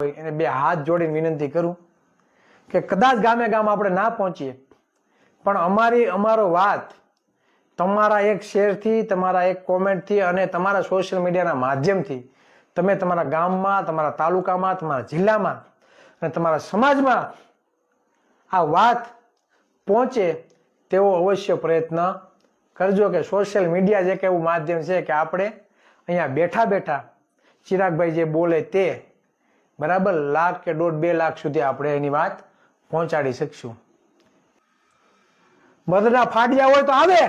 એને બે હાથ જોડીને વિનંતી કરું કે કદાચ ગામે ગામ આપણે ના પહોંચીએ પણ અમારો વાત તમારા એક શેરથી, તમારા એક કોમેન્ટથી અને તમારા સોશિયલ મીડિયાના માધ્યમથી તમે તમારા ગામમાં, તમારા તાલુકામાં, તમારા જિલ્લામાં અને તમારા સમાજમાં આ વાત પહોંચે તેવો અવશ્ય પ્રયત્ન કરજો કે સોશિયલ મીડિયા જ એક એવું માધ્યમ છે કે આપણે અહીંયા બેઠા બેઠા ચિરાગભાઈ જે બોલે તે બરાબર લાખ કે 1.5-2 લાખ સુધી આપણે એની વાત પહોંચાડી શકશું. મધના ફાડિયા હોય તો આવે,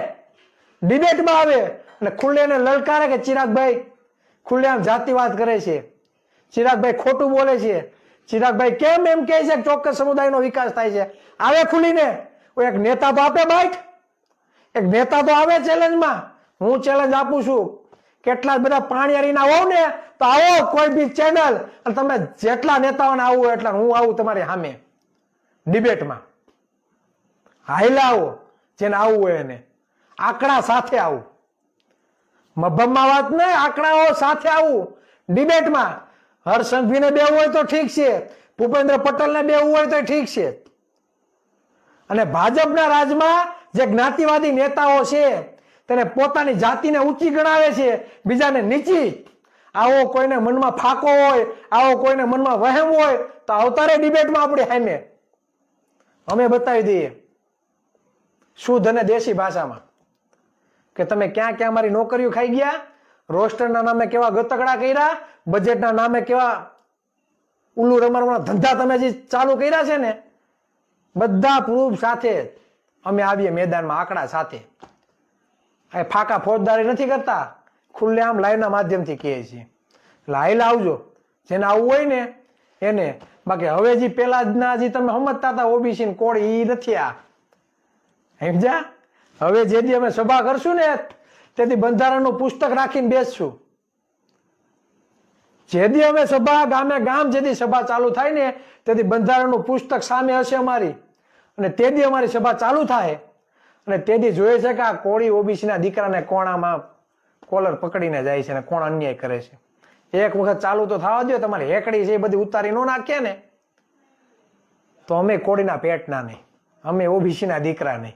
ડિબેટમાં આવે અને ખુલ્લે એને લલકારે કે ચિરાગભાઈ ખુલ્લેઆમ જાતિવાદ કરે છે, ચિરાગભાઈ ખોટું બોલે છે, ચિરાગભાઈ કેમ એમ કહે છે કે ચોક્કસ સમુદાયનો વિકાસ થાય છે. આવે ખુલીને એક નેતા તો આપે બાઈટ, એક નેતા તો આવે ચેલેન્જમાં. હું ચેલેન્જ આપું છું, કેટલા બધા પાણીયારીના હોવ ને તો આવો કોઈ બી ચેનલ અને તમે જેટલા નેતાઓને આવવું એટલા હું આવું તમારી સામે ડિબેટમાં. હાઈલા આવો, જેને આવવું હોય એને આંકડા સાથે આવું, મભમમાં વાત નહીં, આંકડાઓ સાથે આવું ડિબેટમાં. હર્ષસંઘવીને બેવું હોય તો ઠીક છે, ભૂપેન્દ્ર પટેલને બેવું હોય તો ઠીક છે. અને ભાજપના રાજમાં જે જ્ઞાતિવાદી નેતાઓ છે તેને પોતાની જાતિને ઊંચી ગણાવે છે, બીજાને નીચી. આવો કોઈને મનમાં ફાકો હોય, આવો કોઈને મનમાં વહેમ હોય તો અવતારે ડિબેટમાં આપણે સામે અમે બતાવી દઈએ શુદ્ધ અને દેશી ભાષામાં કે તમે ક્યાં ક્યાં અમારી નોકરીઓ ખાઈ ગયા, રોસ્ટરના નામે કેવા ગતકડા કર્યા, બજેટના નામે કેવા ઉલ્લુ રમવાના ધંધા તમે જે ચાલુ કર્યા છે ને, બધા પ્રૂફ સાથે અમે આવીએ મેદાનમાં, આંકડા સાથે. આ ફાકા ફોજદારી નથી કરતા, ખુલ્લેઆમ લાઈવના માધ્યમથી કહીએ છીએ. લાઈવ આવજો, જેને આવવું હોય ને એને. બાકી હવે જે પેલા જે તમે સમજતા હતા ઓબીસી ને કોળી, એ નથી આ. સમજ્યા? હવે જેથી અમે સભા કરશું ને તેથી બંધારણનું પુસ્તક રાખીને બેસશું. જેથી અમે સભા ગામે ગામ જેથી સભા ચાલુ થાય ને તેથી બંધારણનું પુસ્તક સામે હશે અમારી, અને તેથી અમારી સભા ચાલુ થાય અને તેથી જોઈએ છે કે આ કોળી ઓબીસીના દીકરાને કોણામાં કોલર પકડીને જાય છે અને કોણ અન્યાય કરે છે. એક વખત ચાલુ તો થવા દો, તમારી હેકડી છે એ બધી ઉતારી ન નાખીએ ને તો અમે કોળીના પેટના નહીં, અમે ઓબીસીના દીકરા નહીં.